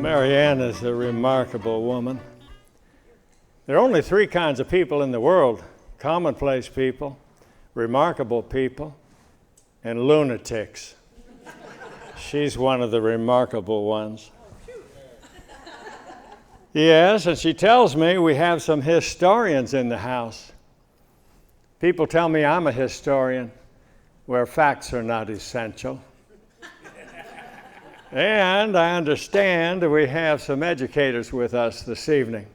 Mary Ann is a remarkable woman. There are only three kinds of people in the world: commonplace people, remarkable people, and lunatics. She's one of the remarkable ones. Yes, and she tells me we have some historians in the house. People tell me I'm a historian where facts are not essential. And I understand we have some educators with us this evening.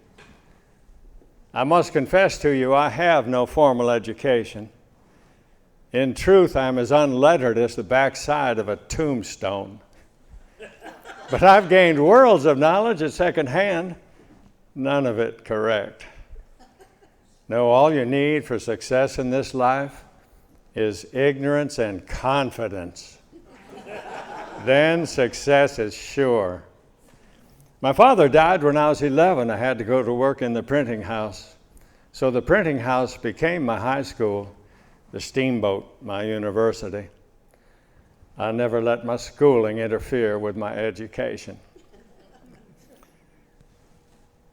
I must confess to you, I have no formal education. In truth, I'm as unlettered as the backside of a tombstone. But I've gained worlds of knowledge at second hand, none of it correct. No, all you need for success in this life is ignorance and confidence. Then success is sure. My father died when I was 11. I had to go to work in the printing house. So the printing house became my high school, the Steamboat, my university. I never let my schooling interfere with my education.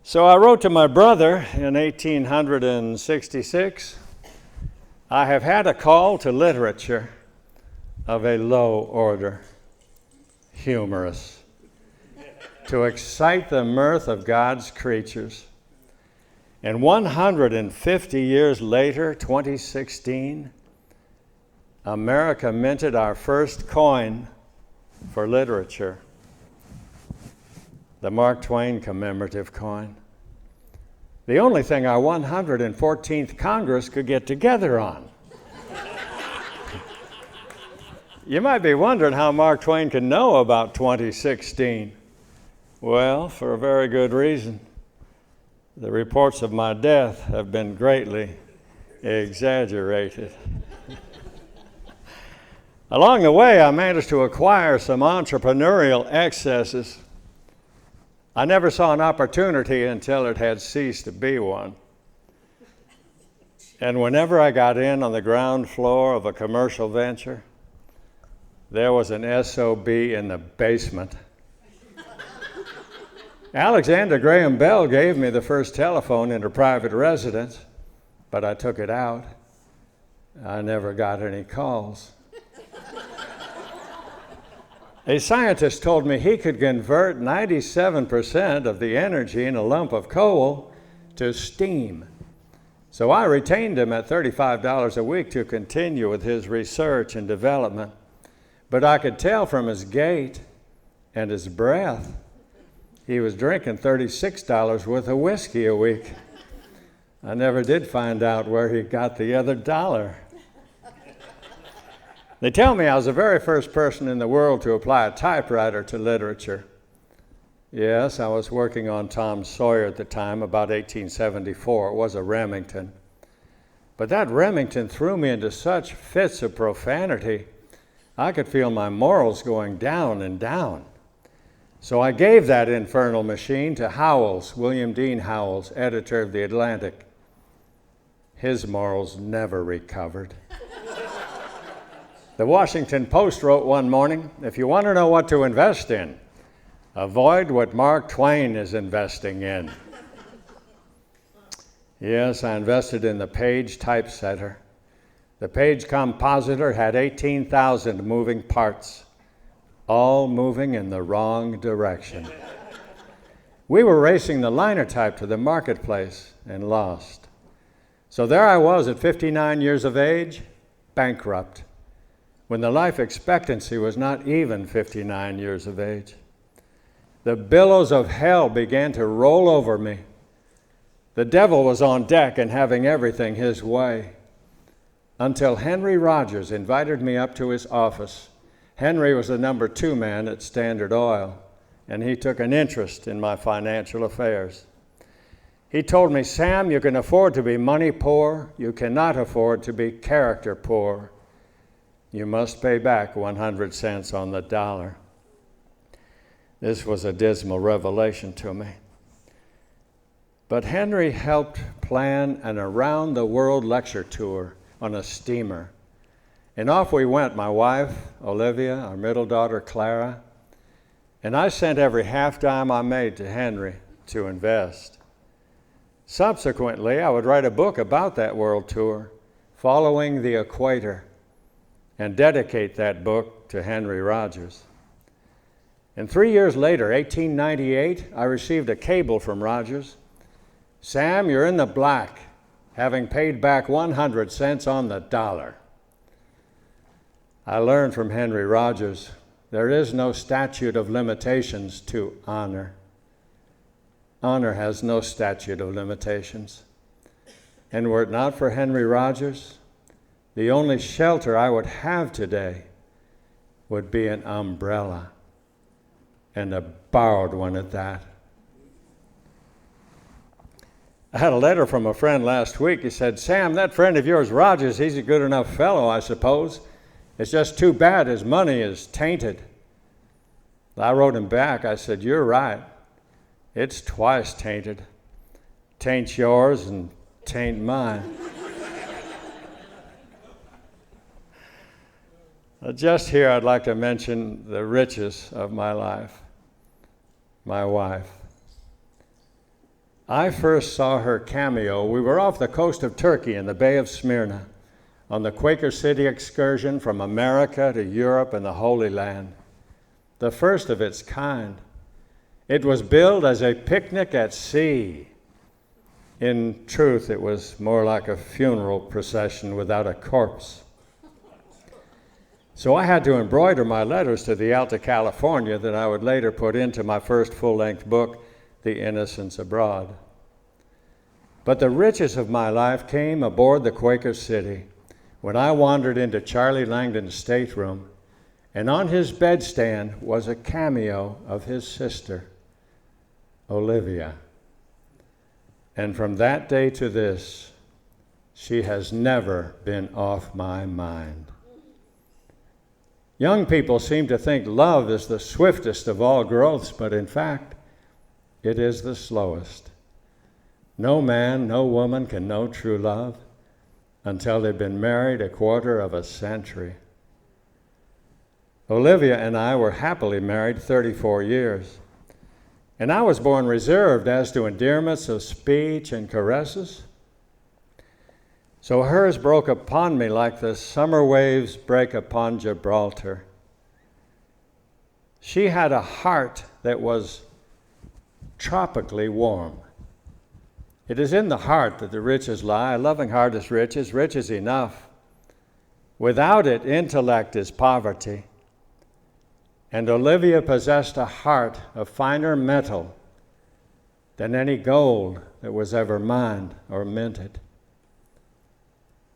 So I wrote to my brother in 1866, I have had a call to literature of a low order, humorous, to excite the mirth of God's creatures. And 150 years later, 2016, America minted our first coin for literature, the Mark Twain commemorative coin. The only thing our 114th Congress could get together on. You might be wondering how Mark Twain can know about 2016. Well, for a very good reason. The reports of my death have been greatly exaggerated. Along the way, I managed to acquire some entrepreneurial excesses. I never saw an opportunity until it had ceased to be one. And whenever I got in on the ground floor of a commercial venture, there was an SOB in the basement. Alexander Graham Bell gave me the first telephone in a private residence, but I took it out. I never got any calls. A scientist told me he could convert 97% of the energy in a lump of coal to steam. So I retained him at $35 a week to continue with his research and development. But I could tell from his gait and his breath, he was drinking $36 worth of whiskey a week. I never did find out where he got the other dollar. They tell me I was the very first person in the world to apply a typewriter to literature. Yes, I was working on Tom Sawyer at the time, about 1874. It was a Remington. But that Remington threw me into such fits of profanity, I could feel my morals going down and down. So I gave that infernal machine to Howells, William Dean Howells, editor of The Atlantic. His morals never recovered. The Washington Post wrote one morning, if you want to know what to invest in, avoid what Mark Twain is investing in. Yes, I invested in the Page typesetter. The Page compositor had 18,000 moving parts, all moving in the wrong direction. We were racing the linotype to the marketplace and lost. So there I was at 59 years of age, bankrupt, when the life expectancy was not even 59 years of age. The billows of hell began to roll over me. The devil was on deck and having everything his way. Until Henry Rogers invited me up to his office. Henry was the number 2 man at Standard Oil, and he took an interest in my financial affairs. He told me, Sam, you can afford to be money poor. You cannot afford to be character poor. You must pay back 100 cents on the dollar. This was a dismal revelation to me. But Henry helped plan an around-the-world lecture tour on a steamer. And off we went, my wife, Olivia, our middle daughter, Clara, and I sent every half dime I made to Henry to invest. Subsequently, I would write a book about that world tour, Following the Equator, and dedicate that book to Henry Rogers. And 3 years later, 1898, I received a cable from Rogers. Sam, you're in the black, having paid back 100 cents on the dollar. I learned from Henry Rogers, there is no statute of limitations to honor. Honor has no statute of limitations. And were it not for Henry Rogers, the only shelter I would have today would be an umbrella, and a borrowed one at that. I had a letter from a friend last week. He said, Sam, that friend of yours, Rogers, he's a good enough fellow, I suppose. It's just too bad his money is tainted. I wrote him back. I said, you're right. It's twice tainted. Taint yours and taint mine. Just here, I'd like to mention the riches of my life, my wife. I first saw her cameo. We were off the coast of Turkey in the Bay of Smyrna on the Quaker City excursion from America to Europe and the Holy Land, the first of its kind. It was billed as a picnic at sea. In truth, it was more like a funeral procession without a corpse. So I had to embroider my letters to the Alta California that I would later put into my first full-length book, The Innocents Abroad. But the riches of my life came aboard the Quaker City when I wandered into Charlie Langdon's stateroom, and on his bedstand was a cameo of his sister, Olivia. And from that day to this, she has never been off my mind. Young people seem to think love is the swiftest of all growths, but in fact, it is the slowest. No man, no woman can know true love until they've been married a quarter of a century. Olivia and I were happily married 34 years. And I was born reserved as to endearments of speech and caresses. So hers broke upon me like the summer waves break upon Gibraltar. She had a heart that was tropically warm. It is in the heart that the riches lie. A loving heart is rich is enough. Without it, intellect is poverty. And Olivia possessed a heart of finer metal than any gold that was ever mined or minted.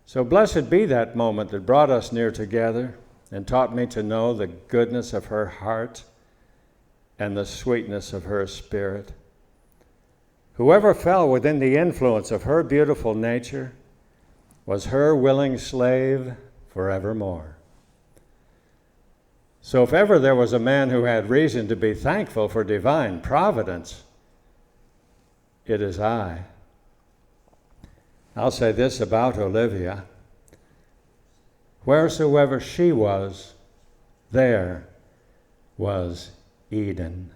So blessed be that moment that brought us near together and taught me to know the goodness of her heart and the sweetness of her spirit. Whoever fell within the influence of her beautiful nature was her willing slave forevermore. So if ever there was a man who had reason to be thankful for divine providence, it is I. I'll say this about Olivia. Wheresoever she was, there was Eden.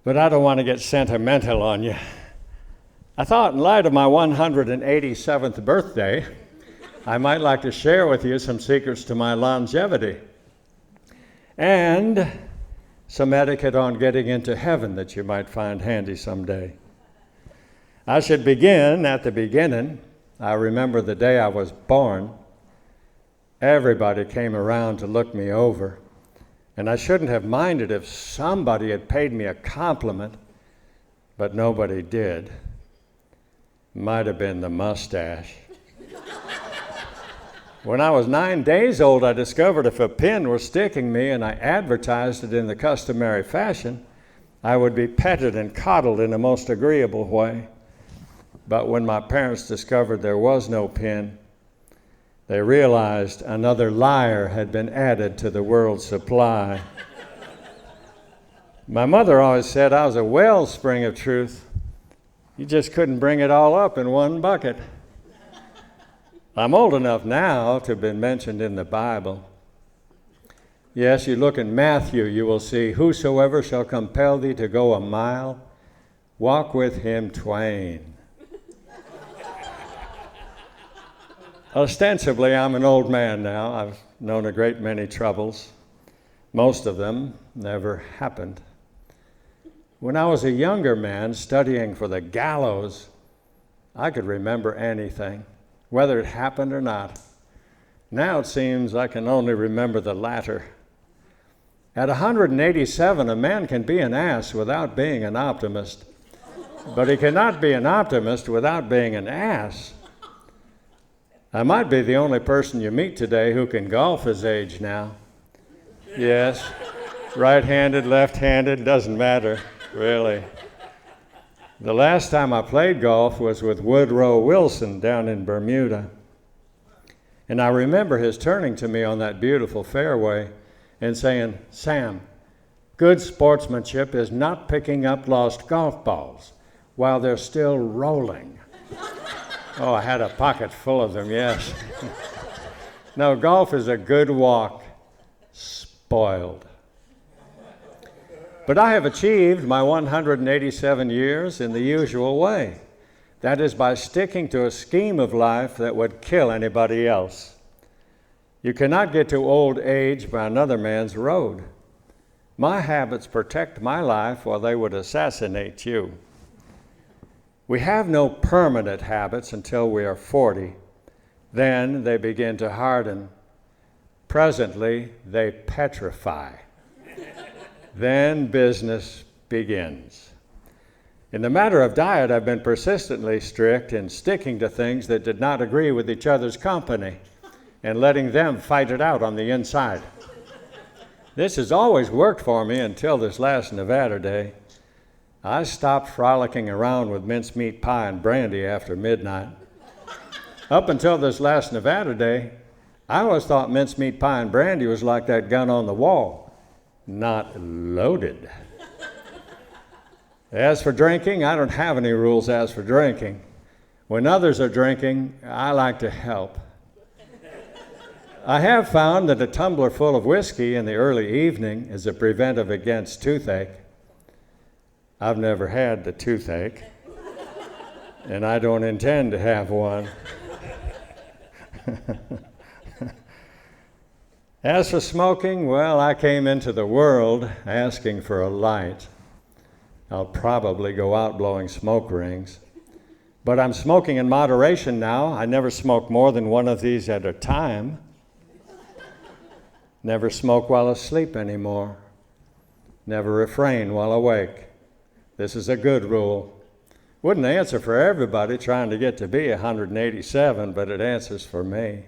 But I don't want to get sentimental on you. I thought in light of my 187th birthday, I might like to share with you some secrets to my longevity and some etiquette on getting into heaven that you might find handy someday. I should begin at the beginning. I remember the day I was born. Everybody came around to look me over, and I shouldn't have minded if somebody had paid me a compliment, but nobody did. Might have been the mustache. When I was 9 days old, I discovered if a pin were sticking me and I advertised it in the customary fashion, I would be petted and coddled in a most agreeable way. But when my parents discovered there was no pin, they realized another liar had been added to the world's supply. My mother always said I was a wellspring of truth. You just couldn't bring it all up in one bucket. I'm old enough now to have been mentioned in the Bible. Yes, you look in Matthew, you will see, whosoever shall compel thee to go a mile, walk with him twain. Ostensibly, I'm an old man now. I've known a great many troubles. Most of them never happened. When I was a younger man studying for the gallows, I could remember anything, whether it happened or not. Now it seems I can only remember the latter. At 187, a man can be an ass without being an optimist, but he cannot be an optimist without being an ass. I might be the only person you meet today who can golf his age now. Yes, right-handed, left-handed, doesn't matter, really. The last time I played golf was with Woodrow Wilson down in Bermuda. And I remember his turning to me on that beautiful fairway and saying, "Sam, good sportsmanship is not picking up lost golf balls while they're still rolling." Oh, I had a pocket full of them, yes. No, golf is a good walk, spoiled. But I have achieved my 187 years in the usual way. That is by sticking to a scheme of life that would kill anybody else. You cannot get to old age by another man's road. My habits protect my life while they would assassinate you. We have no permanent habits until we are 40. Then they begin to harden. Presently, they petrify. Then business begins. In the matter of diet, I've been persistently strict in sticking to things that did not agree with each other's company and letting them fight it out on the inside. This has always worked for me until this last Nevada day. I stopped frolicking around with mincemeat pie and brandy after midnight. Up until this last Nevada day, I always thought mincemeat pie and brandy was like that gun on the wall, not loaded. As for drinking, I don't have any rules as for drinking. When others are drinking, I like to help. I have found that a tumbler full of whiskey in the early evening is a preventive against toothache. I've never had the toothache, and I don't intend to have one. As for smoking, well, I came into the world asking for a light. I'll probably go out blowing smoke rings. But I'm smoking in moderation now. I never smoke more than one of these at a time. Never smoke while asleep anymore. Never refrain while awake. This is a good rule. Wouldn't answer for everybody trying to get to be 187, but it answers for me.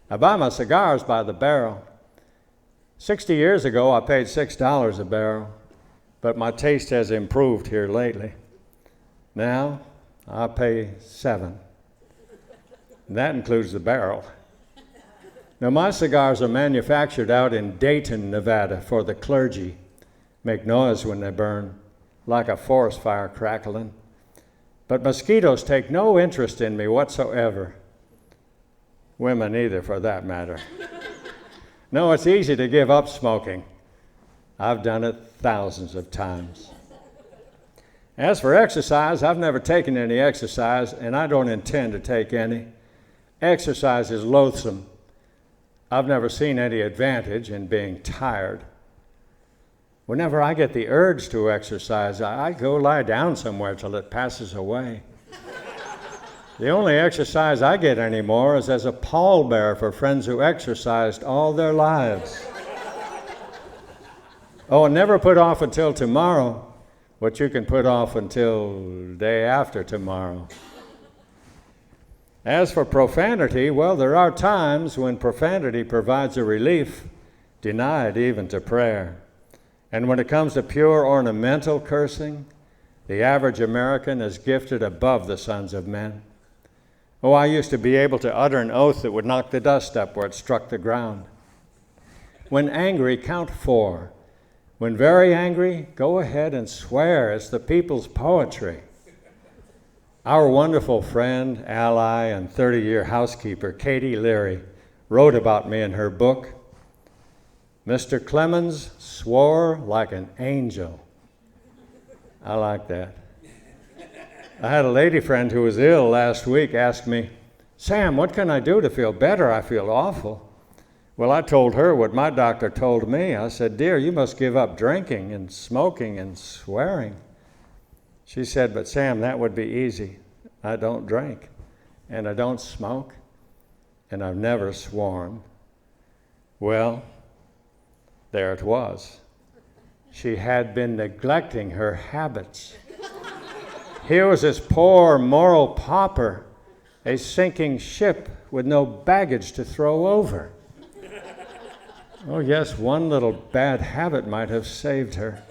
I buy my cigars by the barrel. 60 years ago, I paid $6 a barrel, but my taste has improved here lately. Now, I pay $7. And that includes the barrel. Now, my cigars are manufactured out in Dayton, Nevada, for the clergy. Make noise when they burn, like a forest fire crackling. But mosquitoes take no interest in me whatsoever. Women either, for that matter. No, it's easy to give up smoking. I've done it thousands of times. As for exercise, I've never taken any exercise, and I don't intend to take any. Exercise is loathsome. I've never seen any advantage in being tired. Whenever I get the urge to exercise, I go lie down somewhere till it passes away. The only exercise I get anymore is as a pallbearer for friends who exercised all their lives. Oh, and never put off until tomorrow what you can put off until day after tomorrow. As for profanity, well, there are times when profanity provides a relief denied even to prayer. And when it comes to pure ornamental cursing, the average American is gifted above the sons of men. Oh, I used to be able to utter an oath that would knock the dust up where it struck the ground. When angry, count 4. When very angry, go ahead and swear. It's the people's poetry. Our wonderful friend, ally, and 30-year housekeeper, Katie Leary, wrote about me in her book. Mr. Clemens swore like an angel. I like that. I had a lady friend who was ill last week ask me, Sam, what can I do to feel better? I feel awful. Well, I told her what my doctor told me. I said, dear, you must give up drinking and smoking and swearing. She said, but Sam, that would be easy. I don't drink, and I don't smoke, and I've never sworn. Well, there it was. She had been neglecting her habits. Here was this poor moral pauper, a sinking ship with no baggage to throw over. Oh yes, one little bad habit might have saved her.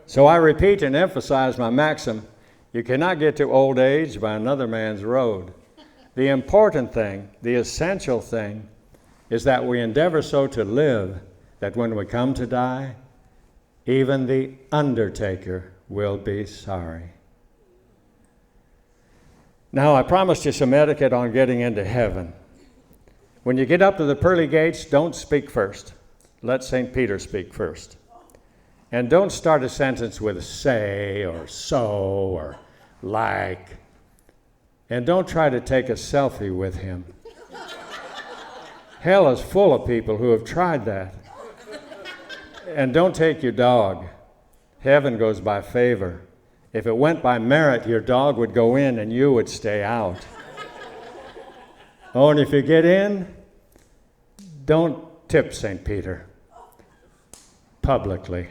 So I repeat and emphasize my maxim, you cannot get to old age by another man's road. The important thing, the essential thing, is that we endeavor so to live that when we come to die, even the undertaker will be sorry. Now, I promised you some etiquette on getting into heaven. When you get up to the pearly gates, don't speak first. Let St. Peter speak first. And don't start a sentence with say or so or like. And don't try to take a selfie with him. Hell is full of people who have tried that. And don't take your dog. Heaven goes by favor. If it went by merit, your dog would go in and you would stay out. Oh, and if you get in, don't tip St. Peter publicly.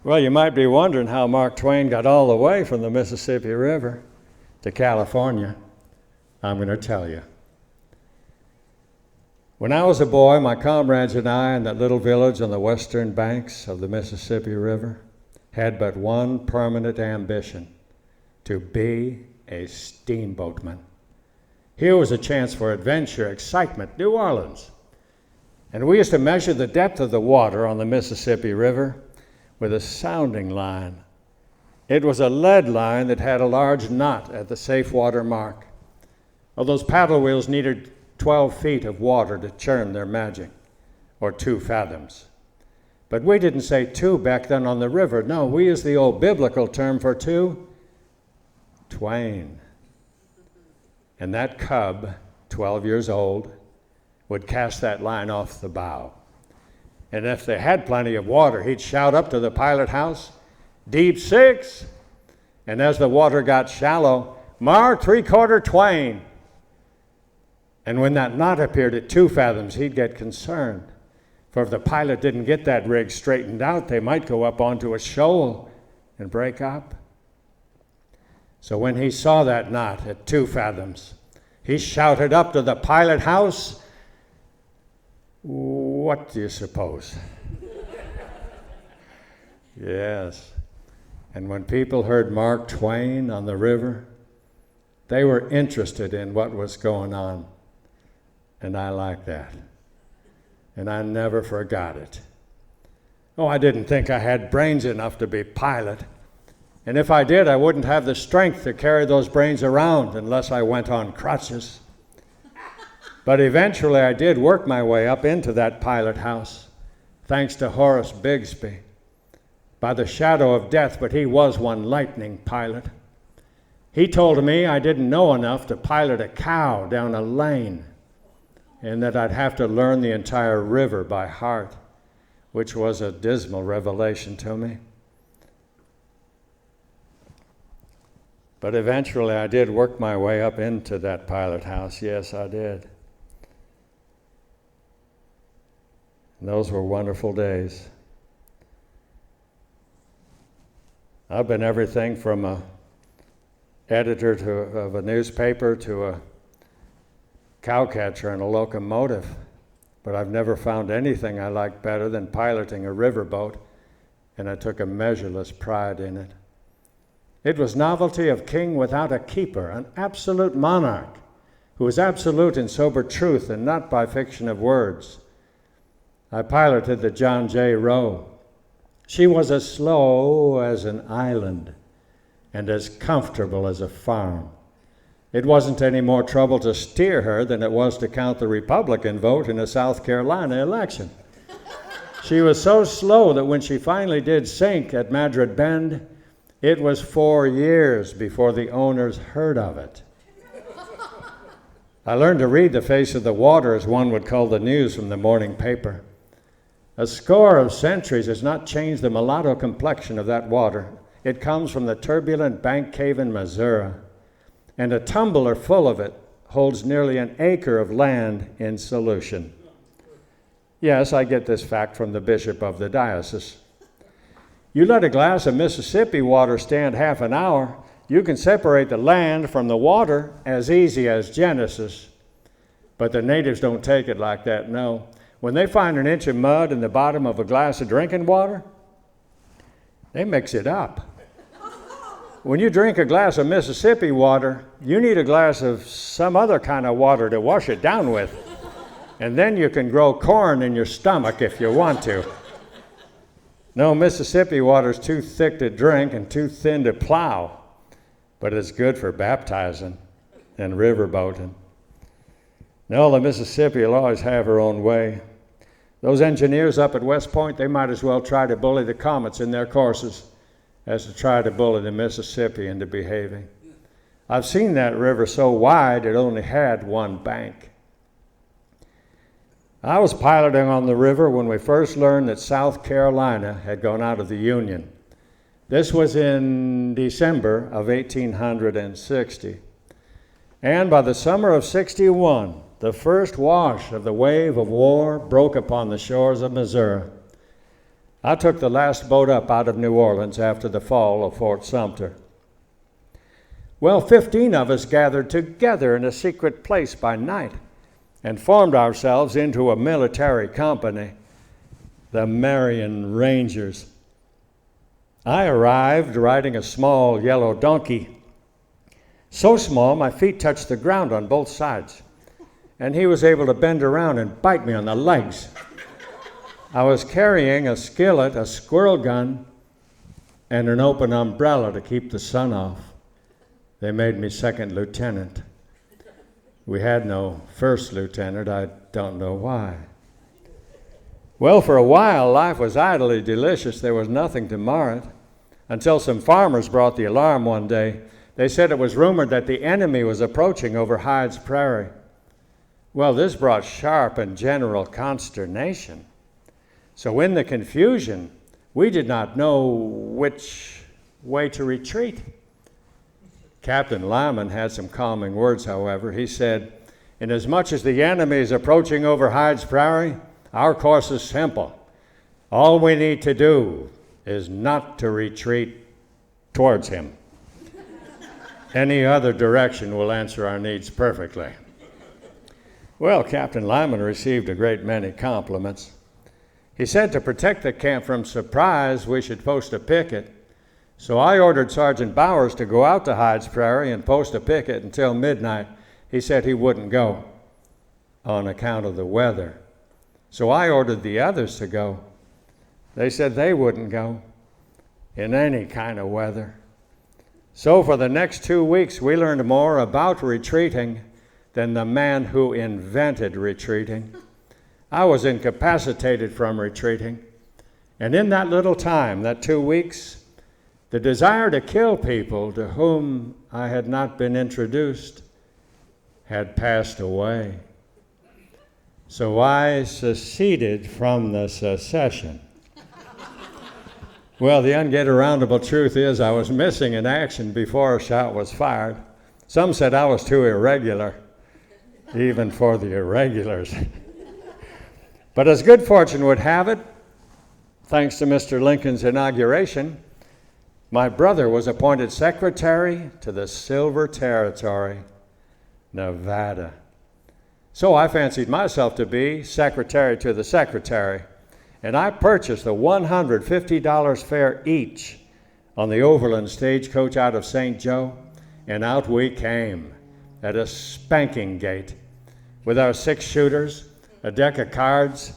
Well, you might be wondering how Mark Twain got all the way from the Mississippi River to California. I'm going to tell you. When I was a boy, my comrades and I in that little village on the western banks of the Mississippi River had but one permanent ambition, to be a steamboatman. Here was a chance for adventure, excitement, New Orleans. And we used to measure the depth of the water on the Mississippi River with a sounding line. It was a lead line that had a large knot at the safe water mark. Well, those paddle wheels needed 12 feet of water to churn their magic, or 2 fathoms. But we didn't say 2 back then on the river. No, we used the old biblical term for 2, twain. And that cub, 12 years old, would cast that line off the bow. And if they had plenty of water, he'd shout up to the pilot house, deep 6. And as the water got shallow, Mark 3/4 twain. And when that knot appeared at 2 fathoms, he'd get concerned. For if the pilot didn't get that rig straightened out, they might go up onto a shoal and break up. So when he saw that knot at 2 fathoms, he shouted up to the pilot house, what do you suppose? Yes. And when people heard Mark Twain on the river, they were interested in what was going on. And I like that. And I never forgot it. Oh, I didn't think I had brains enough to be pilot. And if I did, I wouldn't have the strength to carry those brains around unless I went on crutches. But eventually I did work my way up into that pilot house, thanks to Horace Bigsby. By the shadow of death, but he was one lightning pilot. He told me I didn't know enough to pilot a cow down a lane, and that I'd have to learn the entire river by heart, which was a dismal revelation to me. But eventually I did work my way up into that pilot house. Yes, I did. And those were wonderful days. I've been everything from a editor of a newspaper to a cowcatcher in a locomotive, but I've never found anything I liked better than piloting a riverboat, and I took a measureless pride in it. It was novelty of king without a keeper, an absolute monarch who was absolute in sober truth and not by fiction of words. I piloted the John J. Roe. She was as slow as an island and as comfortable as a farm. It wasn't any more trouble to steer her than it was to count the Republican vote in the South Carolina election. She was so slow that when she finally did sink at Madrid Bend, it was 4 years before the owners heard of it. I learned to read the face of the water, as one would call the news from the morning paper. A score of centuries has not changed the mulatto complexion of that water. It comes from the turbulent bank cave in Missouri, and a tumbler full of it holds nearly an acre of land in solution. Yes, I get this fact from the bishop of the diocese. You let a glass of Mississippi water stand half an hour, you can separate the land from the water as easy as Genesis. But the natives don't take it like that, no. When they find an inch of mud in the bottom of a glass of drinking water, they mix it up. When you drink a glass of Mississippi water, you need a glass of some other kind of water to wash it down with. And then you can grow corn in your stomach if you want to. No, Mississippi water's too thick to drink and too thin to plow, but it's good for baptizing and riverboating. No, the Mississippi will always have her own way. Those engineers up at West Point, they might as well try to bully the comets in their courses as to try to bully the Mississippi into behaving. I've seen that river so wide it only had one bank. I was piloting on the river when we first learned that South Carolina had gone out of the Union. This was in December of 1860. And by the summer of 61, the first wash of the wave of war broke upon the shores of Missouri. I took the last boat up out of New Orleans after the fall of Fort Sumter. Well, 15 of us gathered together in a secret place by night and formed ourselves into a military company, the Marion Rangers. I arrived riding a small yellow donkey, so small my feet touched the ground on both sides, and he was able to bend around and bite me on the legs. I was carrying a skillet, a squirrel gun, and an open umbrella to keep the sun off. They made me second lieutenant. We had no first lieutenant. I don't know why. Well, for a while, life was idly delicious. There was nothing to mar it, until some farmers brought the alarm one day. They said it was rumored that the enemy was approaching over Hyde's Prairie. Well, this brought sharp and general consternation. So in the confusion, we did not know which way to retreat. Captain Lyman had some calming words, however. He said, "Inasmuch as the enemy is approaching over Hyde's Prairie, our course is simple. All we need to do is not to retreat towards him. Any other direction will answer our needs perfectly." Well, Captain Lyman received a great many compliments. He said to protect the camp from surprise, we should post a picket. So I ordered Sergeant Bowers to go out to Hyde's Prairie and post a picket until midnight. He said he wouldn't go on account of the weather. So I ordered the others to go. They said they wouldn't go in any kind of weather. So for the next 2 weeks, we learned more about retreating than the man who invented retreating. I was incapacitated from retreating. And in that little time, that 2 weeks, the desire to kill people to whom I had not been introduced had passed away. So I seceded from the secession. Well, the unget-aroundable truth is I was missing in action before a shot was fired. Some said I was too irregular, even for the irregulars. But as good fortune would have it, thanks to Mr. Lincoln's inauguration, my brother was appointed secretary to the Silver Territory, Nevada. So I fancied myself to be secretary to the secretary, and I purchased a $150 fare each on the Overland stagecoach out of St. Joe, and out we came at a spanking gait with our 6 shooters, a deck of cards,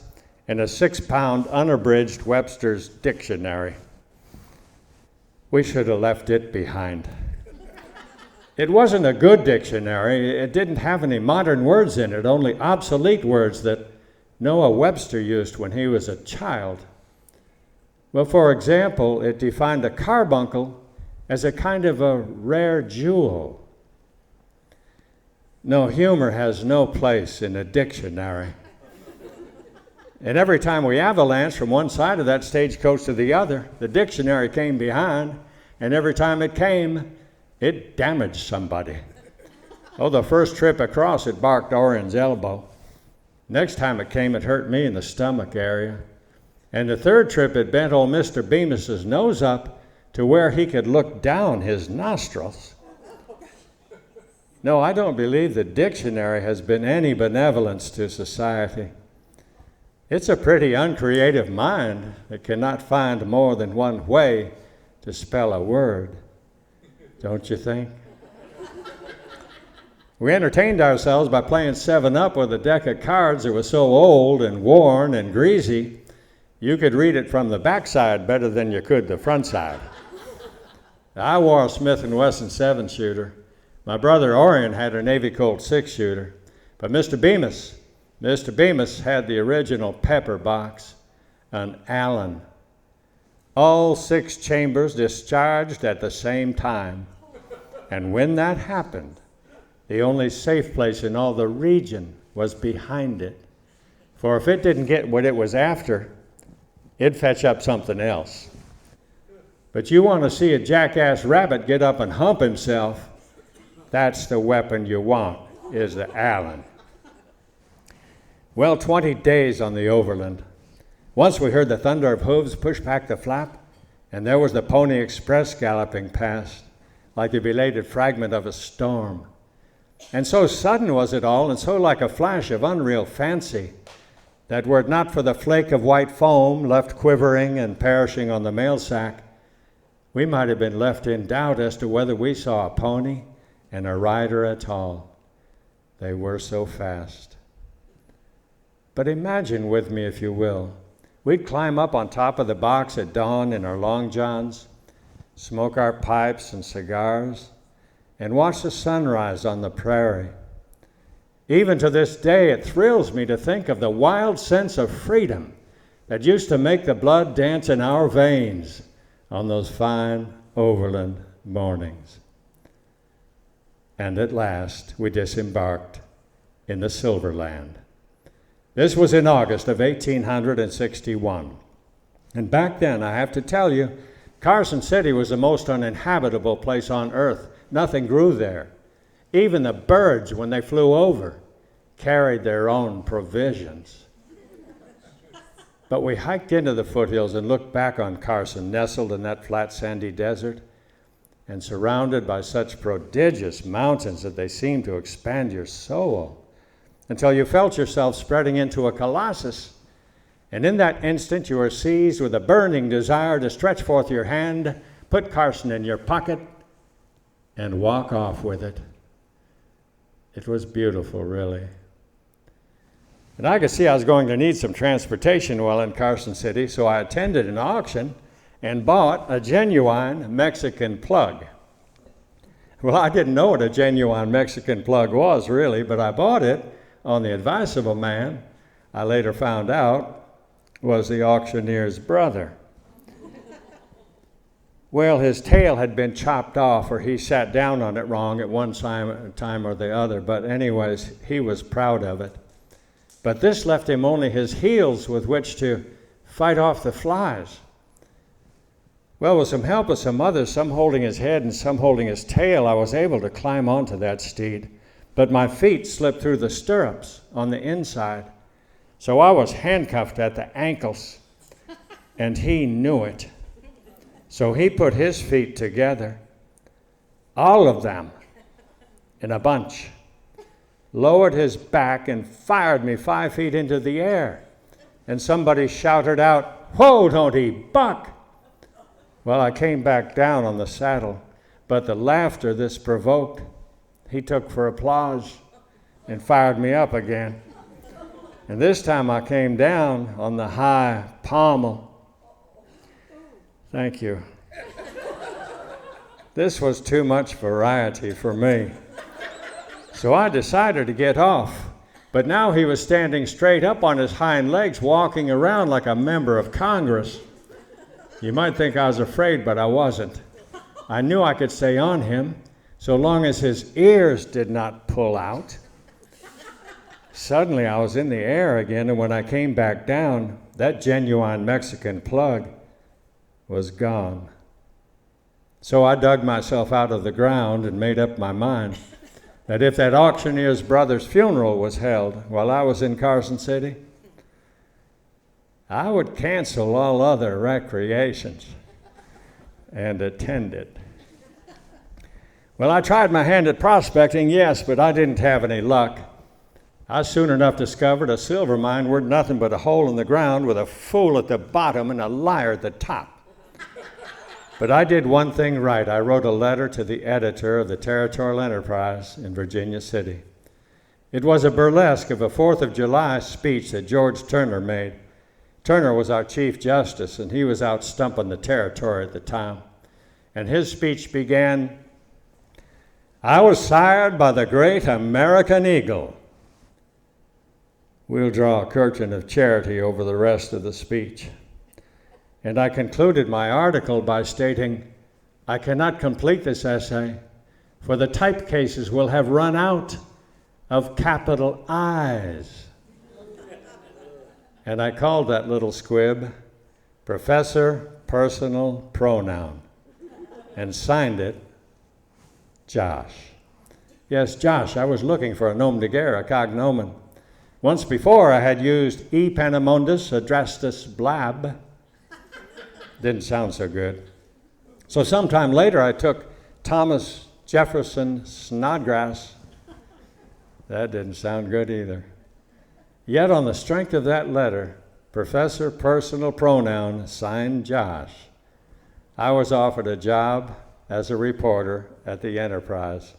and a 6-pound unabridged Webster's dictionary. We should have left it behind. It wasn't a good dictionary. It didn't have any modern words in it, only obsolete words that Noah Webster used when he was a child. Well, for example, it defined a carbuncle as a kind of a rare jewel. No, humor has no place in a dictionary. And every time we avalanched from one side of that stagecoach to the other, the dictionary came behind, and every time it came, it damaged somebody. Oh, the first trip across, it barked Orion's elbow. Next time it came, it hurt me in the stomach area. And the third trip, it bent old Mr. Bemis's nose up to where he could look down his nostrils. No, I don't believe the dictionary has been any benevolence to society. It's a pretty uncreative mind that cannot find more than one way to spell a word, don't you think? We entertained ourselves by playing 7-Up with a deck of cards that was so old and worn and greasy, you could read it from the backside better than you could the front side. I wore a Smith & Wesson 7-shooter. My brother Orion had a Navy Colt 6-shooter. But Mr. Bemis had the original pepper box, an Allen. All 6 chambers discharged at the same time. And when that happened, the only safe place in all the region was behind it. For if it didn't get what it was after, it'd fetch up something else. But you want to see a jackass rabbit get up and hump himself, that's the weapon you want, is the Allen. Well, 20 days on the overland. Once we heard the thunder of hooves push back the flap, and there was the Pony Express galloping past, like the belated fragment of a storm. And so sudden was it all, and so like a flash of unreal fancy, that were it not for the flake of white foam left quivering and perishing on the mail sack, we might have been left in doubt as to whether we saw a pony and a rider at all. They were so fast. But imagine with me, if you will, we'd climb up on top of the box at dawn in our long johns, smoke our pipes and cigars, and watch the sunrise on the prairie. Even to this day, it thrills me to think of the wild sense of freedom that used to make the blood dance in our veins on those fine overland mornings. And at last, we disembarked in the Silver Land. This was in August of 1861. And back then, I have to tell you, Carson City was the most uninhabitable place on earth. Nothing grew there. Even the birds, when they flew over, carried their own provisions. But we hiked into the foothills and looked back on Carson, nestled in that flat sandy desert and surrounded by such prodigious mountains that they seemed to expand your soul until you felt yourself spreading into a colossus. And in that instant, you were seized with a burning desire to stretch forth your hand, put Carson in your pocket, and walk off with it. It was beautiful, really. And I could see I was going to need some transportation while in Carson City, so I attended an auction and bought a genuine Mexican plug. Well, I didn't know what a genuine Mexican plug was, really, but I bought it on the advice of a man I later found out was the auctioneer's brother. Well, his tail had been chopped off, or he sat down on it wrong at one time or the other, but anyways, he was proud of it. But this left him only his heels with which to fight off the flies. Well, with some help of some others, some holding his head and some holding his tail, I was able to climb onto that steed, but my feet slipped through the stirrups on the inside, so I was handcuffed at the ankles, and he knew it. So he put his feet together, all of them, in a bunch, lowered his back and fired me 5 feet into the air. And somebody shouted out, "Whoa, don't he buck?" Well, I came back down on the saddle, but the laughter this provoked, he took for applause and fired me up again. And this time I came down on the high pommel. Thank you. This was too much variety for me. So I decided to get off. But now he was standing straight up on his hind legs, walking around like a member of Congress. You might think I was afraid, but I wasn't. I knew I could stay on him so long as his ears did not pull out. Suddenly I was in the air again, and when I came back down, that genuine Mexican plug was gone. So I dug myself out of the ground and made up my mind that if that auctioneer's brother's funeral was held while I was in Carson City, I would cancel all other recreations and attend it. Well, I tried my hand at prospecting, yes, but I didn't have any luck. I soon enough discovered a silver mine worth nothing but a hole in the ground with a fool at the bottom and a liar at the top. But I did one thing right. I wrote a letter to the editor of the Territorial Enterprise in Virginia City. It was a burlesque of a 4th of July speech that George Turner made. Turner was our Chief Justice, and he was out stumping the territory at the time. And his speech began, "I was sired by the great American eagle." We'll draw a curtain of charity over the rest of the speech. And I concluded my article by stating, I cannot complete this essay, for the type cases will have run out of capital I's. And I called that little squib Professor Personal Pronoun and signed it Josh. Yes, Josh, I was looking for a nom de guerre, a cognomen. Once before I had used E. Penamondus Adrastus Blab. Didn't sound so good. So sometime later I took Thomas Jefferson Snodgrass. That didn't sound good either. Yet on the strength of that letter, Professor Personal Pronoun, signed Josh, I was offered a job as a reporter at the Enterprise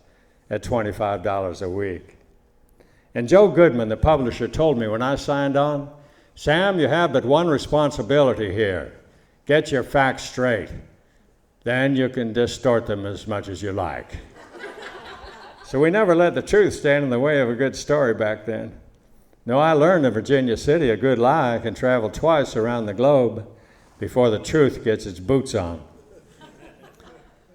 at $25 a week. And Joe Goodman, the publisher, told me when I signed on, Sam, you have but one responsibility here. Get your facts straight. Then you can distort them as much as you like. So we never let the truth stand in the way of a good story back then. No, I learned in Virginia City a good lie can travel twice around the globe before the truth gets its boots on.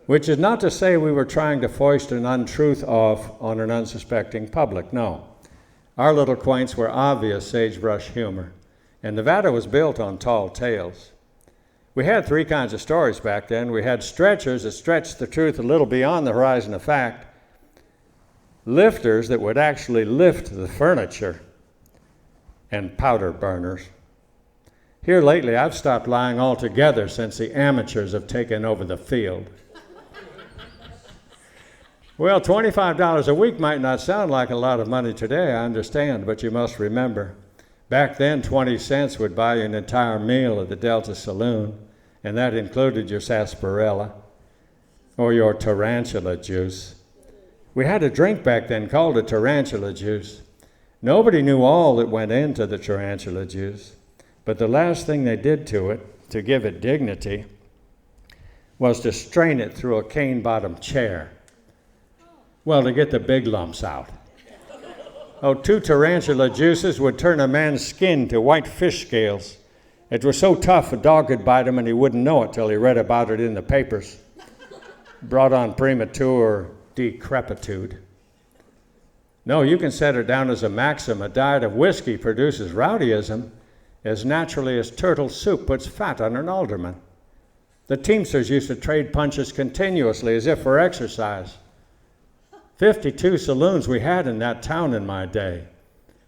Which is not to say we were trying to foist an untruth off on an unsuspecting public, no. Our little quaints were obvious sagebrush humor, and Nevada was built on tall tales. We had three kinds of stories back then. We had stretchers that stretched the truth a little beyond the horizon of fact, lifters that would actually lift the furniture, and powder burners. Here lately, I've stopped lying altogether since the amateurs have taken over the field. Well, $25 a week might not sound like a lot of money today, I understand, but you must remember, back then 20 cents would buy you an entire meal at the Delta Saloon, and that included your sarsaparilla or your tarantula juice. We had a drink back then called a tarantula juice. Nobody knew all that went into the tarantula juice, but the last thing they did to it, to give it dignity, was to strain it through a cane-bottomed chair. Well, to get the big lumps out. Oh, 2 tarantula juices would turn a man's skin to white fish scales. It was so tough a dog could bite him and he wouldn't know it till he read about it in the papers. Brought on premature decrepitude. No, you can set it down as a maxim. A diet of whiskey produces rowdyism as naturally as turtle soup puts fat on an alderman. The Teamsters used to trade punches continuously as if for exercise. 52 saloons we had in that town in my day,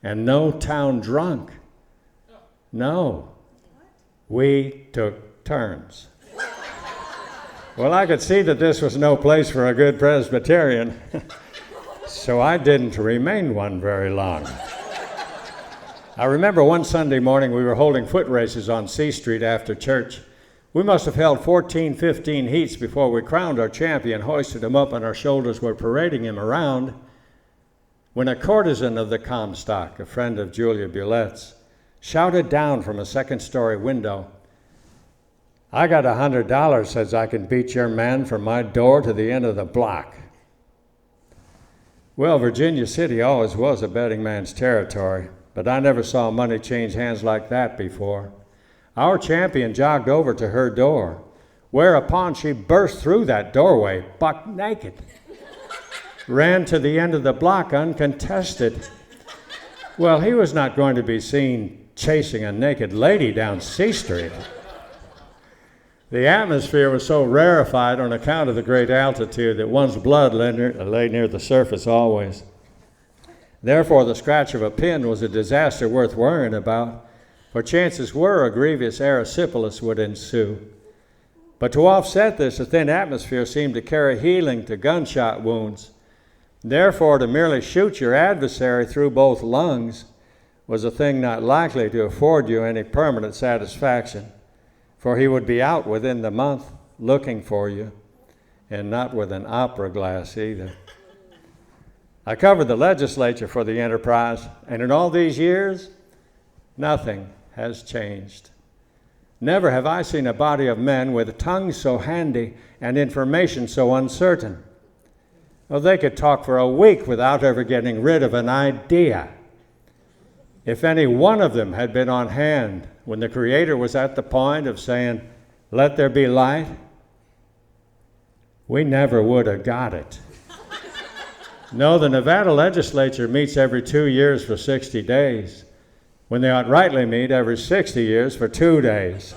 and no town drunk. No, we took turns. Well, I could see that this was no place for a good Presbyterian, so I didn't remain one very long. I remember one Sunday morning we were holding foot races on C Street after church. We must have held 14, 15 heats before we crowned our champion, hoisted him up on our shoulders, were parading him around, when a courtesan of the Comstock, a friend of Julia Bulette's, shouted down from a second-story window, I got $100 says I can beat your man from my door to the end of the block. Well, Virginia City always was a betting man's territory, but I never saw money change hands like that before. Our champion jogged over to her door, whereupon she burst through that doorway, buck naked, ran to the end of the block uncontested. Well, he was not going to be seen chasing a naked lady down C Street. The atmosphere was so rarefied on account of the great altitude that one's blood lay near the surface always. Therefore, the scratch of a pin was a disaster worth worrying about, for chances were a grievous erysipelas would ensue. But to offset this, a thin atmosphere seemed to carry healing to gunshot wounds. Therefore, to merely shoot your adversary through both lungs was a thing not likely to afford you any permanent satisfaction, for he would be out within the month looking for you, and not with an opera glass either. I covered the legislature for the Enterprise, and in all these years, nothing has changed. Never have I seen a body of men with tongues so handy and information so uncertain. Well, they could talk for a week without ever getting rid of an idea. If any one of them had been on hand when the Creator was at the point of saying, "Let there be light," we never would have got it. No, the Nevada legislature meets every 2 years for 60 days, when they ought rightly meet every 60 years for 2 days.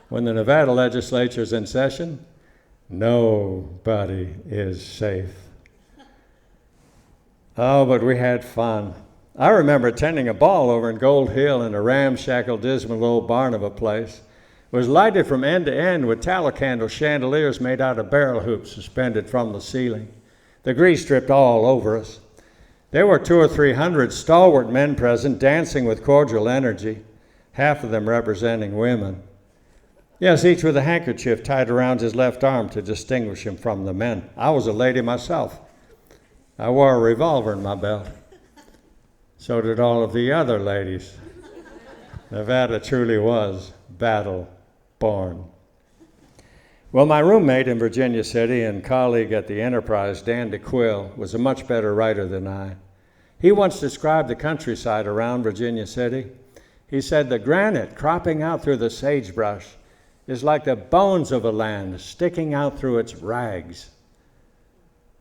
When the Nevada legislature is in session, nobody is safe. Oh, but we had fun. I remember attending a ball over in Gold Hill in a ramshackle, dismal old barn of a place. It was lighted from end to end with tallow candle chandeliers made out of barrel hoops suspended from the ceiling. The grease dripped all over us. There were 200 or 300 stalwart men present, dancing with cordial energy, half of them representing women. Yes, each with a handkerchief tied around his left arm to distinguish him from the men. I was a lady myself. I wore a revolver in my belt. So did all of the other ladies. Nevada truly was battle-born. Well, my roommate in Virginia City and colleague at the Enterprise, Dan DeQuill, was a much better writer than I. He once described the countryside around Virginia City. He said, "The granite cropping out through the sagebrush is like the bones of a land sticking out through its rags."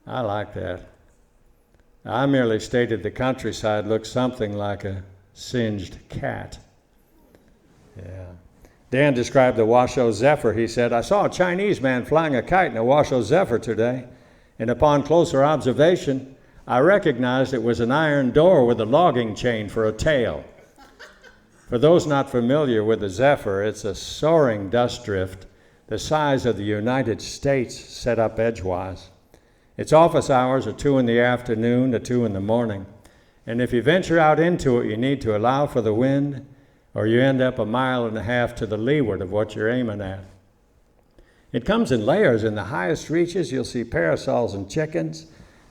I like that. I merely stated the countryside looked something like a singed cat. Yeah. Dan described the Washoe Zephyr. He said, "I saw a Chinese man flying a kite in a Washoe Zephyr today, and upon closer observation, I recognized it was an iron door with a logging chain for a tail." For those not familiar with the Zephyr, it's a soaring dust drift the size of the United States set up edgewise. Its office hours are 2 in the afternoon to 2 in the morning, and if you venture out into it, you need to allow for the wind, or you end up 1.5 miles to the leeward of what you're aiming at. It comes in layers. In the highest reaches, you'll see parasols and chickens.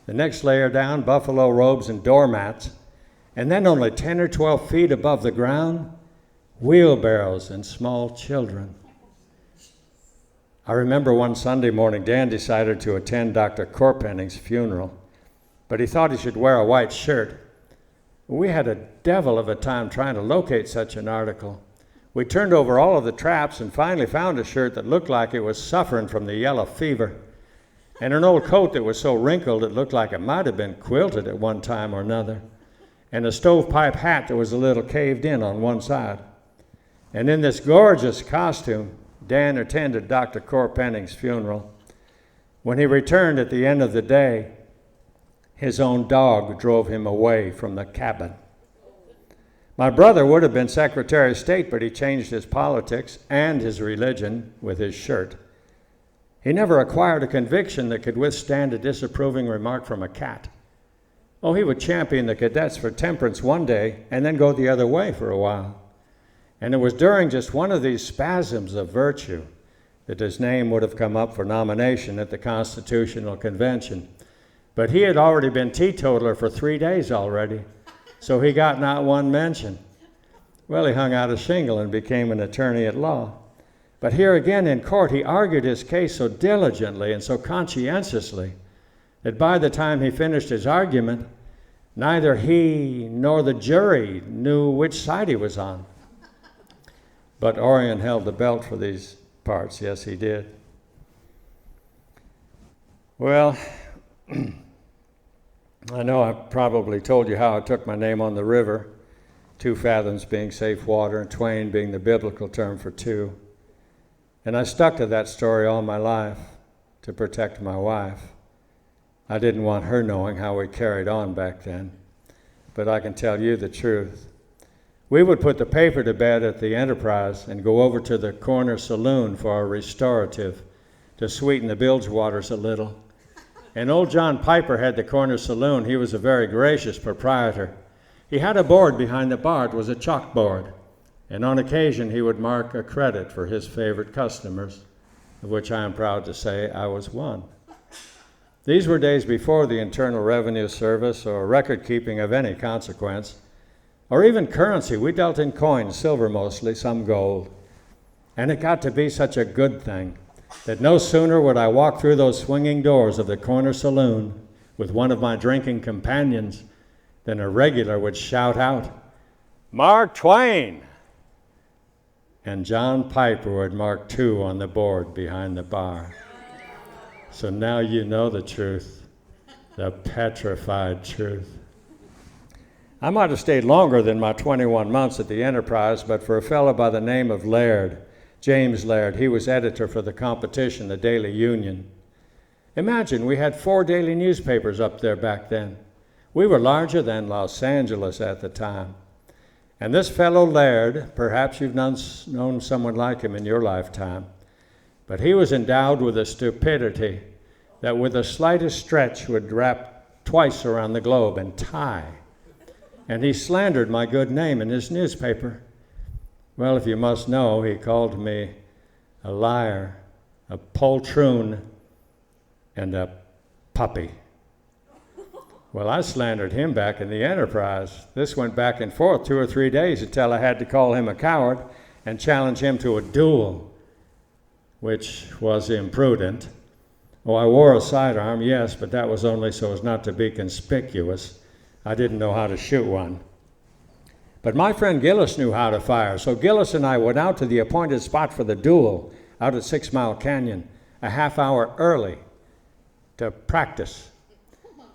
The next layer down, buffalo robes and doormats. And then only 10 or 12 feet above the ground, wheelbarrows and small children. I remember one Sunday morning, Dan decided to attend Dr. Corpenning's funeral, but he thought he should wear a white shirt. We had a devil of a time trying to locate such an article. We turned over all of the traps and finally found a shirt that looked like it was suffering from the yellow fever, and an old coat that was so wrinkled it looked like it might have been quilted at one time or another, and a stovepipe hat that was a little caved in on one side. And in this gorgeous costume, Dan attended Dr. Corpenning's funeral. When he returned at the end of the day, his own dog drove him away from the cabin. My brother would have been Secretary of State, but he changed his politics and his religion with his shirt. He never acquired a conviction that could withstand a disapproving remark from a cat. Oh, he would champion the cadets for temperance one day and then go the other way for a while. And it was during just one of these spasms of virtue that his name would have come up for nomination at the Constitutional Convention. But he had already been teetotaler for 3 days already, so he got not one mention. Well, he hung out a shingle and became an attorney at law. But here again in court, he argued his case so diligently and so conscientiously that by the time he finished his argument, neither he nor the jury knew which side he was on. But Orion held the belt for these parts. Yes, he did. Well, I know I probably told you how I took my name on the river, 2 fathoms being safe water, and Twain being the biblical term for two. And I stuck to that story all my life to protect my wife. I didn't want her knowing how we carried on back then, but I can tell you the truth. We would put the paper to bed at the Enterprise and go over to the corner saloon for a restorative to sweeten the bilge waters a little. And old John Piper had the corner saloon. He was a very gracious proprietor. He had a board behind the bar. It was a chalkboard. And on occasion, he would mark a credit for his favorite customers, of which I am proud to say I was one. These were days before the Internal Revenue Service or record keeping of any consequence, or even currency. We dealt in coins, silver mostly, some gold. And it got to be such a good thing that no sooner would I walk through those swinging doors of the corner saloon with one of my drinking companions than a regular would shout out, "Mark Twain!" And John Piper would mark 2 on the board behind the bar. So now you know the truth, the petrified truth. I might have stayed longer than my 21 months at the Enterprise, but for a fellow by the name of Laird, James Laird, he was editor for the competition, the Daily Union. Imagine, we had 4 daily newspapers up there back then. We were larger than Los Angeles at the time. And this fellow Laird, perhaps you've known someone like him in your lifetime, but he was endowed with a stupidity that with the slightest stretch would wrap twice around the globe and tie. And he slandered my good name in his newspaper. Well, if you must know, he called me a liar, a poltroon, and a puppy. Well, I slandered him back in the Enterprise. This went back and forth 2 or 3 days until I had to call him a coward and challenge him to a duel, which was imprudent. Oh, I wore a sidearm, yes, but that was only so as not to be conspicuous. I didn't know how to shoot one. But my friend Gillis knew how to fire, so Gillis and I went out to the appointed spot for the duel out at 6 Mile Canyon a half hour early to practice.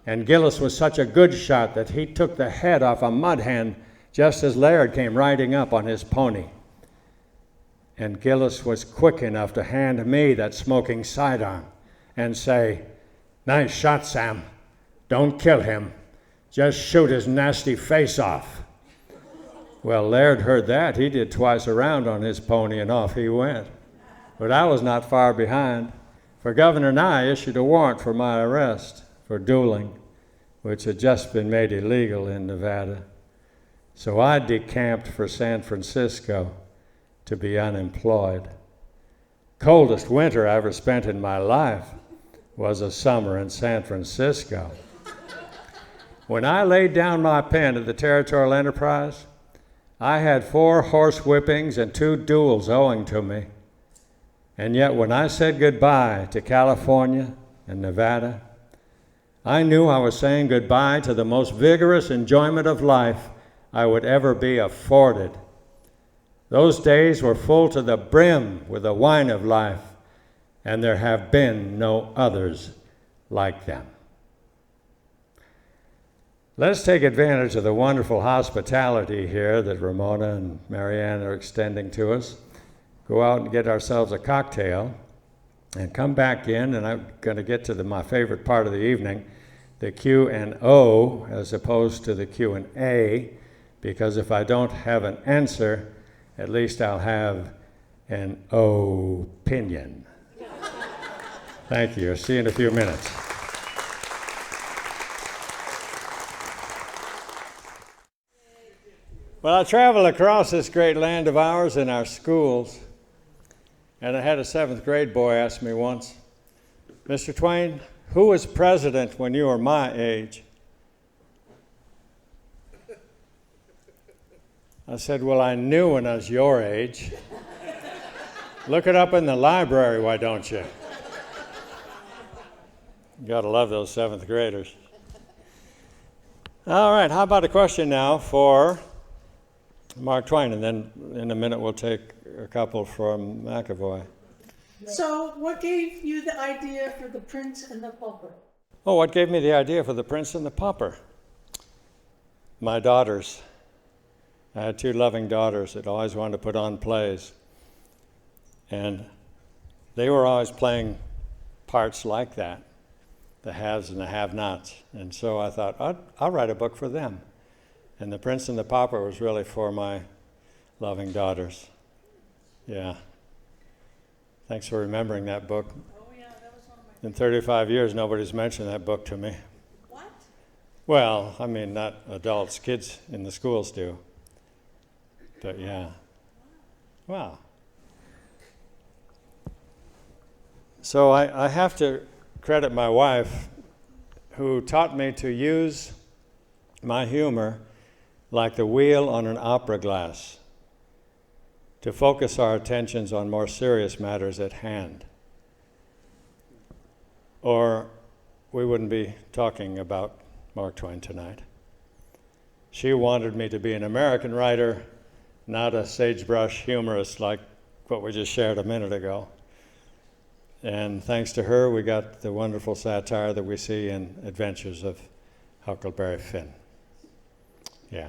And Gillis was such a good shot that he took the head off a mud hen just as Laird came riding up on his pony. And Gillis was quick enough to hand me that smoking sidearm and say, "Nice shot, Sam. Don't kill him. Just shoot his nasty face off." Well, Laird heard that. He did twice around on his pony, and off he went. But I was not far behind, for Governor Nye issued a warrant for my arrest for dueling, which had just been made illegal in Nevada. So I decamped for San Francisco to be unemployed. Coldest winter I ever spent in my life was a summer in San Francisco. When I laid down my pen at the Territorial Enterprise, I had 4 horse whippings and 2 duels owing to me. And yet when I said goodbye to California and Nevada, I knew I was saying goodbye to the most vigorous enjoyment of life I would ever be afforded. Those days were full to the brim with the wine of life, and there have been no others like them. Let's take advantage of the wonderful hospitality here that Ramona and Marianne are extending to us. Go out and get ourselves a cocktail and come back in, and I'm going to get to my favorite part of the evening, the Q and O as opposed to the Q and A, because if I don't have an answer, at least I'll have an opinion. Thank you. See you in a few minutes. Well, I traveled across this great land of ours in our schools, and I had a 7th grade boy ask me once, "Mr. Twain, who was president when you were my age?" I said, "Well, I knew when I was your age." Look it up in the library, why don't you? You gotta love those seventh graders. All right, how about a question now for Mark Twain, and then in a minute we'll take a couple from McAvoy. So, what gave you the idea for The Prince and the Pauper? Oh, what gave me the idea for The Prince and the Pauper? My daughters. I had two loving daughters that always wanted to put on plays. And they were always playing parts like that, the haves and the have-nots. And so I thought, I'll write a book for them. And The Prince and the Pauper was really for my loving daughters. Yeah. Thanks for remembering that book. Oh, yeah, that was one of my... In 35 years, nobody's mentioned that book to me. What? Well, I mean, not adults. Kids in the schools do. But yeah. Wow. So I have to credit my wife, who taught me to use my humor like the wheel on an opera glass, to focus our attentions on more serious matters at hand. Or we wouldn't be talking about Mark Twain tonight. She wanted me to be an American writer, not a sagebrush humorist like what we just shared a minute ago. And thanks to her, we got the wonderful satire that we see in Adventures of Huckleberry Finn. Yeah.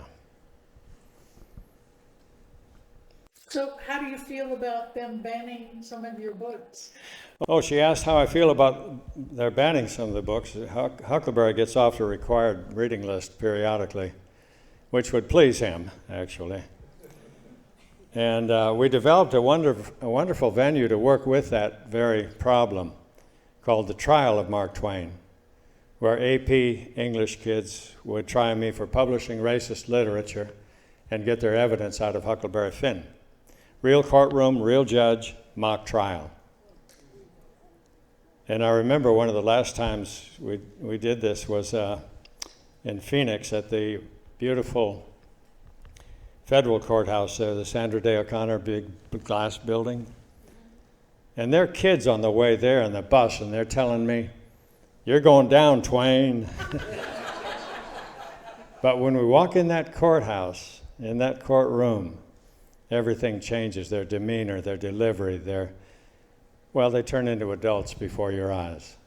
So, how do you feel about them banning some of your books? Oh, she asked how I feel about their banning some of the books. Huckleberry gets off the required reading list periodically, which would please him, actually. And we developed a wonderful venue to work with that very problem, called the Trial of Mark Twain, where AP English kids would try me for publishing racist literature and get their evidence out of Huckleberry Finn. Real courtroom, real judge, mock trial. And I remember one of the last times we did this was in Phoenix at the beautiful federal courthouse there, the Sandra Day O'Connor big glass building. And there are kids on the way there in the bus, and they're telling me, "You're going down, Twain." But when we walk in that courthouse, in that courtroom, everything changes. Their demeanor, their delivery, they turn into adults before your eyes.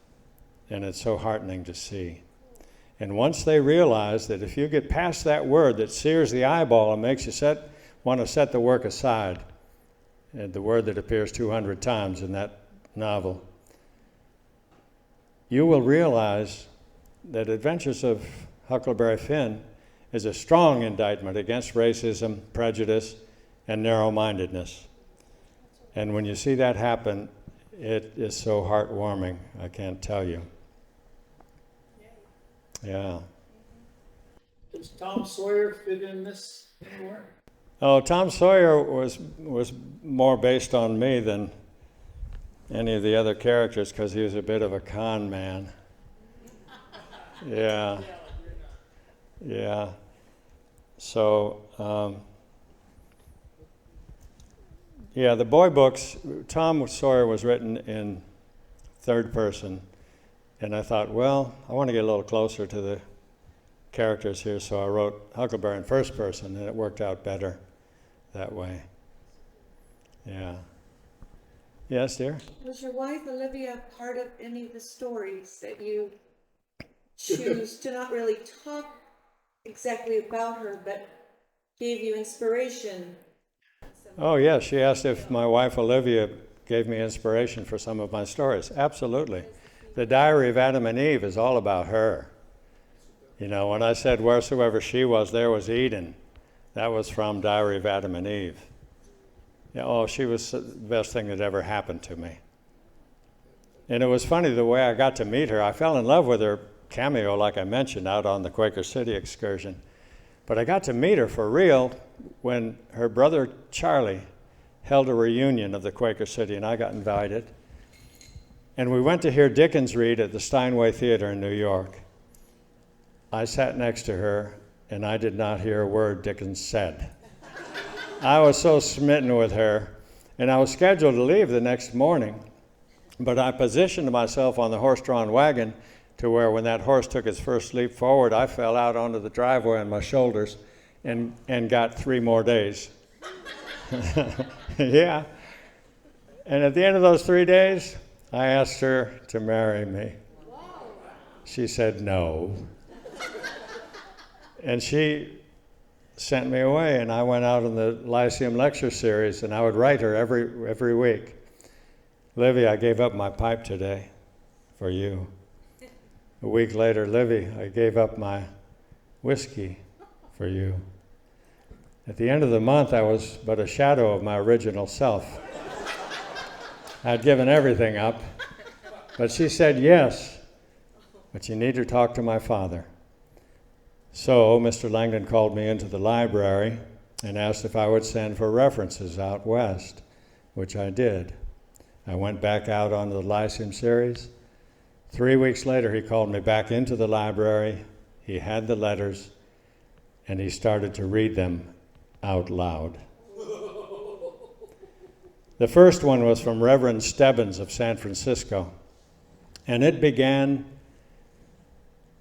And it's so heartening to see. And once they realize that if you get past that word that sears the eyeball and makes you want to set the work aside, and the word that appears 200 times in that novel, you will realize that Adventures of Huckleberry Finn is a strong indictment against racism, prejudice, and narrow-mindedness. And when you see that happen, it is so heartwarming, I can't tell you. Yeah. Does Tom Sawyer fit in this anywhere? Oh, Tom Sawyer was more based on me than any of the other characters because he was a bit of a con man. Yeah. Yeah. So, the boy books, Tom Sawyer was written in third person. And I thought, well, I want to get a little closer to the characters here, so I wrote Huckleberry in first person, and it worked out better that way. Yeah. Yes, dear? Was your wife, Olivia, part of any of the stories that you choose to not really talk exactly about her, but gave you inspiration? Oh, yes. She asked if my wife, Olivia, gave me inspiration for some of my stories. Absolutely. The Diary of Adam and Eve is all about her. You know, when I said wheresoever she was, there was Eden, that was from Diary of Adam and Eve. Yeah, oh, she was the best thing that ever happened to me. And it was funny the way I got to meet her. I fell in love with her cameo, like I mentioned, out on the Quaker City excursion. But I got to meet her for real when her brother Charlie held a reunion of the Quaker City, and I got invited. And we went to hear Dickens read at the Steinway Theater in New York. I sat next to her, and I did not hear a word Dickens said. I was so smitten with her. And I was scheduled to leave the next morning, but I positioned myself on the horse-drawn wagon to where when that horse took its first leap forward, I fell out onto the driveway on my shoulders and got 3 more days. Yeah. And at the end of those 3 days, I asked her to marry me. She said no. And she sent me away, and I went out on the Lyceum lecture series, and I would write her every week. Livy, I gave up my pipe today for you. A week later, Livy, I gave up my whiskey for you. At the end of the month, I was but a shadow of my original self. I'd given everything up, but she said yes, but you need to talk to my father. So Mr. Langdon called me into the library and asked if I would send for references out west, which I did. I went back out onto the Lyceum series. 3 weeks later, he called me back into the library. He had the letters, and he started to read them out loud. The first one was from Reverend Stebbins of San Francisco, and it began,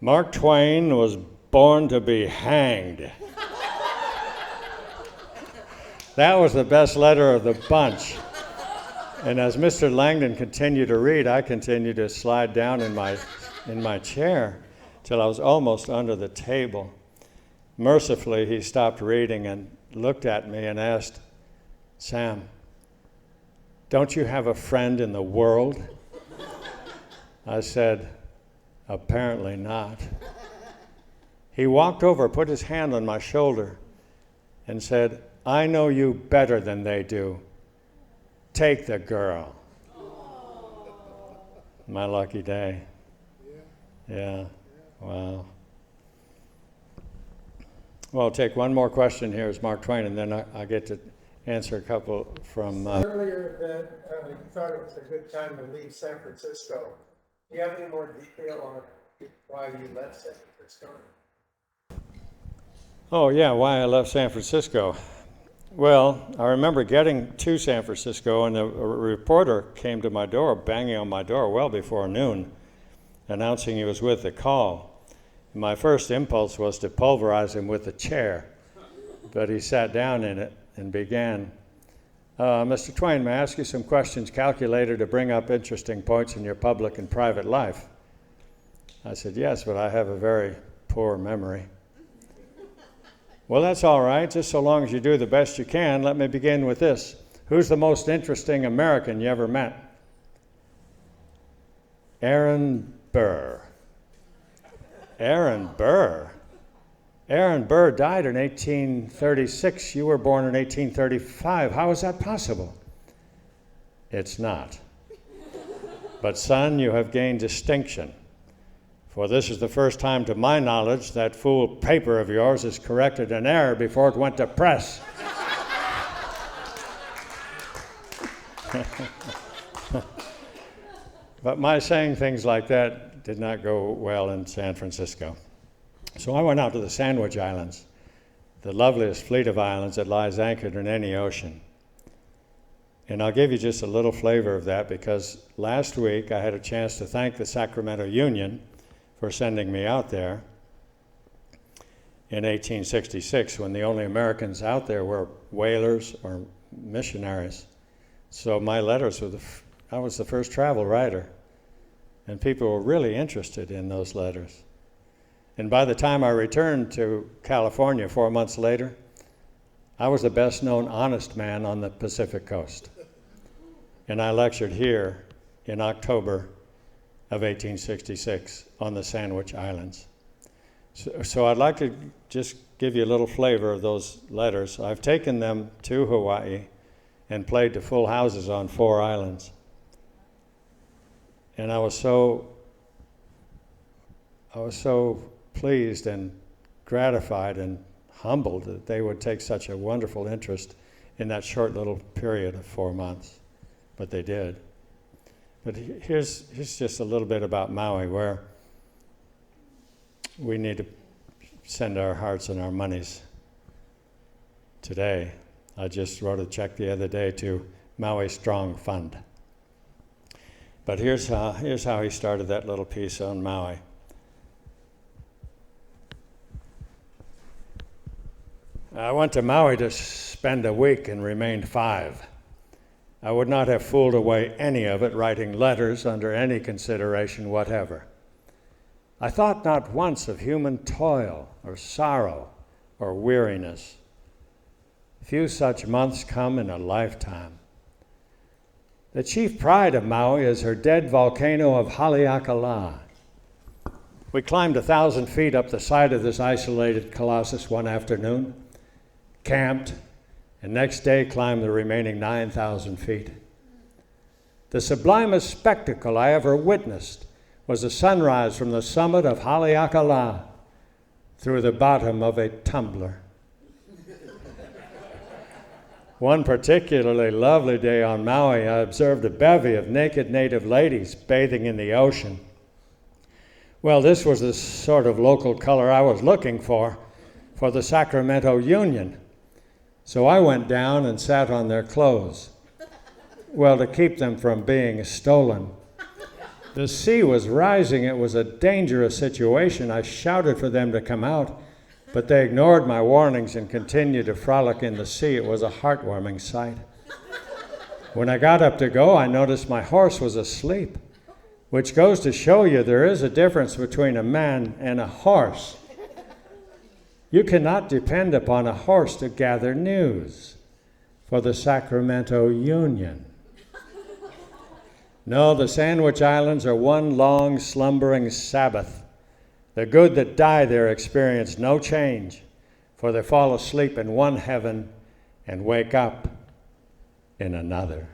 Mark Twain was born to be hanged. That was the best letter of the bunch. And as Mr. Langdon continued to read, I continued to slide down in my chair till I was almost under the table. Mercifully, he stopped reading and looked at me and asked, Sam, don't you have a friend in the world? I said, apparently not. He walked over, put his hand on my shoulder, and said, I know you better than they do. Take the girl. My lucky day. Yeah. Wow. Well, I'll take one more question here as Mark Twain, and then I get to answer a couple from... Earlier that you thought it was a good time to leave San Francisco. Do you have any more detail on why you left San Francisco? Oh, yeah, why I left San Francisco. Well, I remember getting to San Francisco, and a reporter came to my door, banging on my door well before noon, announcing he was with the call. My first impulse was to pulverize him with a chair, but he sat down in it and began, Mr. Twain, may I ask you some questions calculated to bring up interesting points in your public and private life? I said, yes, but I have a very poor memory. Well, that's all right, just so long as you do the best you can. Let me begin with this. Who's the most interesting American you ever met? Aaron Burr. Aaron Burr. Aaron Burr died in 1836. You were born in 1835. How is that possible? It's not. But son, you have gained distinction. For this is the first time, to my knowledge, that fool paper of yours has corrected an error before it went to press. But my saying things like that did not go well in San Francisco. So I went out to the Sandwich Islands, the loveliest fleet of islands that lies anchored in any ocean. And I'll give you just a little flavor of that, because last week I had a chance to thank the Sacramento Union for sending me out there in 1866, when the only Americans out there were whalers or missionaries. So my letters were I was the first travel writer, and people were really interested in those letters. And by the time I returned to California 4 months later, I was the best known honest man on the Pacific coast. And I lectured here in October of 1866 on the Sandwich Islands. So I'd like to just give you a little flavor of those letters. I've taken them to Hawaii and played to full houses on 4 islands. And I was so pleased and gratified and humbled that they would take such a wonderful interest in that short little period of 4 months. But they did. But here's just a little bit about Maui, where we need to send our hearts and our monies today. I just wrote a check the other day to Maui Strong Fund. But here's how he started that little piece on Maui. I went to Maui to spend a week and remained 5. I would not have fooled away any of it writing letters under any consideration whatever. I thought not once of human toil or sorrow or weariness. Few such months come in a lifetime. The chief pride of Maui is her dead volcano of Haleakala. We climbed 1,000 feet up the side of this isolated colossus one afternoon, camped, and next day climbed the remaining 9,000 feet. The sublimest spectacle I ever witnessed was a sunrise from the summit of Haleakala through the bottom of a tumbler. One particularly lovely day on Maui, I observed a bevy of naked native ladies bathing in the ocean. Well, this was the sort of local color I was looking for the Sacramento Union. So I went down and sat on their clothes. Well, to keep them from being stolen. The sea was rising. It was a dangerous situation. I shouted for them to come out, but they ignored my warnings and continued to frolic in the sea. It was a heartwarming sight. When I got up to go, I noticed my horse was asleep, which goes to show you there is a difference between a man and a horse. You cannot depend upon a horse to gather news for the Sacramento Union. No, the Sandwich Islands are one long slumbering Sabbath. The good that die there experience no change, for they fall asleep in one heaven and wake up in another.